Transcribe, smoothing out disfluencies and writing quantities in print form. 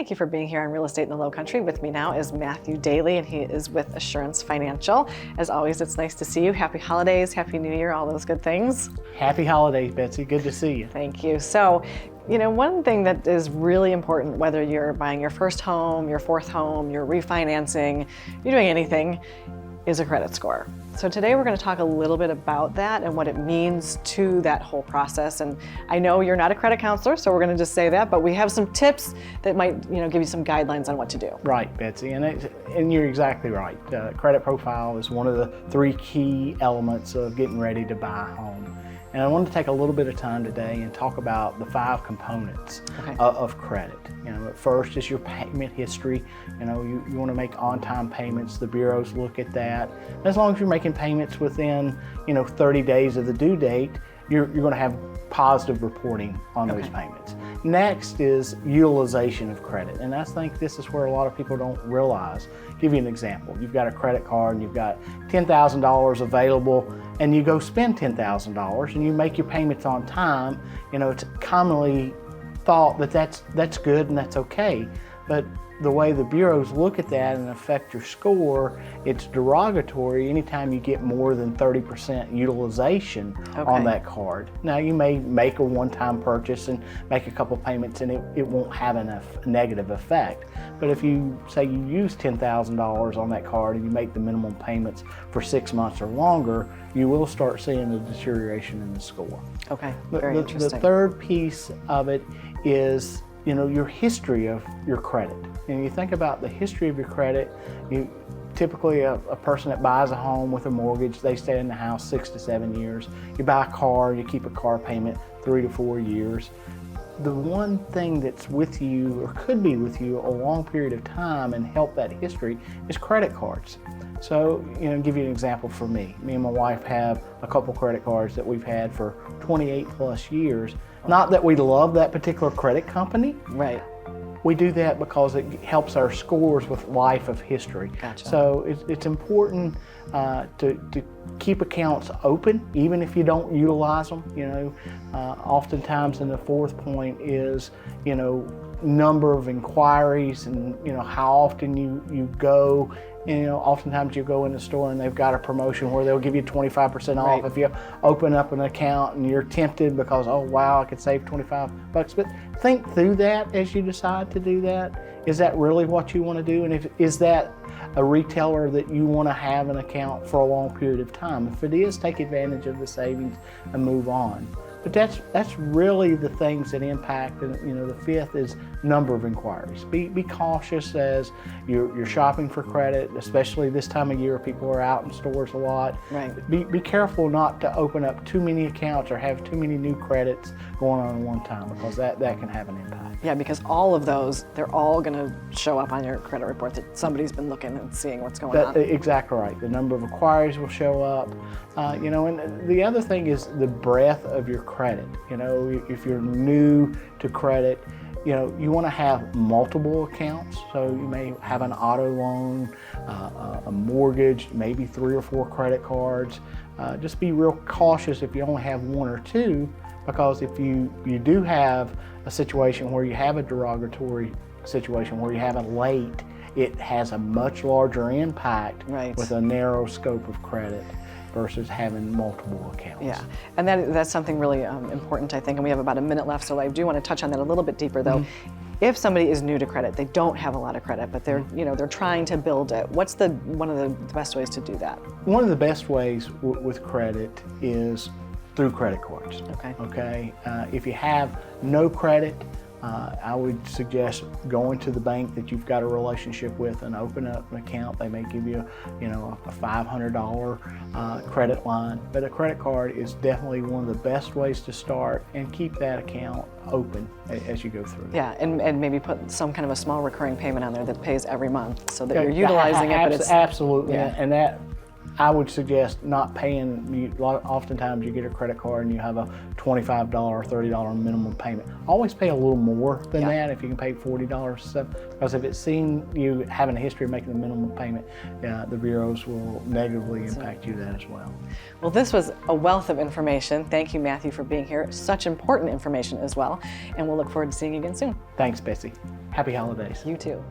thank you for being here on Real Estate in the Lowcountry. With me now is Matthew Dailey, and he is with Assurance Financial. As always, it's nice to see you. Happy holidays, Happy New Year, all those good things. Happy holidays, Betsy. Good to see you. Thank you. So, one thing that is really important, whether you're buying your first home, your fourth home, you're refinancing, you're doing anything, is a credit score. So today we're going to talk a little bit about that and what it means to that whole process. And I know you're not a credit counselor, so we're going to just say that, but we have some tips that might, give you some guidelines on what to do. Right, Betsy, and you're exactly right. Credit profile is one of the three key elements of getting ready to buy a home. And I want to take a little bit of time today and talk about the 5 components of credit. At first is your payment history. You want to make on-time payments. The bureaus look at that. As long as you're making payments within 30 days of the due date, you're going to have positive reporting on those payments. Next is utilization of credit, and I think this is where a lot of people don't realize. I'll give you an example. You've got a credit card and you've got $10,000 available, and you go spend $10,000 and you make your payments on time. It's commonly thought that that's good and that's okay, but the way the bureaus look at that and affect your score, it's derogatory anytime you get more than 30% utilization on that card. Now, you may make a one-time purchase and make a couple payments and it won't have a negative effect. But if you say you use $10,000 on that card and you make the minimum payments for 6 months or longer, you will start seeing a deterioration in the score. Okay, very interesting. The third piece of it is your history of your credit. And you think about the history of your credit, typically a person that buys a home with a mortgage, they stay in the house 6 to 7 years. You buy a car, you keep a car payment 3 to 4 years. The one thing that's with you or could be with you a long period of time and help that history is credit cards. So, give you an example for me. Me and my wife have a couple credit cards that we've had for 28 plus years. Not that we love that particular credit company. Right. We do that because it helps our scores with life of history. Gotcha. So it's important to keep accounts open, even if you don't utilize them. Oftentimes, and the fourth point is, number of inquiries and how often you go. Oftentimes you go in the store and they've got a promotion where they'll give you 25% off if you open up an account and you're tempted because, oh wow, I could save $25. But think through that as you decide to do that. Is that really what you want to do? And is that a retailer that you want to have an account for a long period of time? If it is, take advantage of the savings and move on. But that's really the things that impact. And the fifth is number of inquiries. Be cautious as you're shopping for credit, especially this time of year. People are out in stores a lot. Right. Be careful not to open up too many accounts or have too many new credits going on at one time, because that can have an impact. Yeah, because all of those, they're all going to show up on your credit report that somebody's been looking and seeing what's going on. Exactly right. The number of inquiries will show up. And the other thing is the breadth of your credit. If you're new to credit, you want to have multiple accounts. So you may have an auto loan, a mortgage, maybe 3 or 4 credit cards. Just be real cautious if you only have 1 or 2, because if you do have a situation where you have a derogatory situation, where you have a late, it has a much larger impact with a narrow scope of credit versus having multiple accounts. Yeah, and that's something really important, I think, and we have about a minute left, so I do want to touch on that a little bit deeper, though. If somebody is new to credit, they don't have a lot of credit, but they're they're trying to build it. What's one of the best ways to do that? One of the best ways with credit is through credit cards. Okay. If you have no credit, I would suggest going to the bank that you've got a relationship with and open up an account. They may give you, a $500 credit line, but a credit card is definitely one of the best ways to start and keep that account open as you go through. Yeah, and maybe put some kind of a small recurring payment on there that pays every month, so that you're utilizing it. But it's absolutely, and that I would suggest not paying. Oftentimes you get a credit card and you have a $25 or $30 minimum payment. Always pay a little more than that if you can pay $40. Because if it's seen you having a history of making the minimum payment, the bureaus will negatively impact you that as well. Well, this was a wealth of information. Thank you, Matthew, for being here. Such important information as well. And we'll look forward to seeing you again soon. Thanks, Betsy. Happy holidays. You too.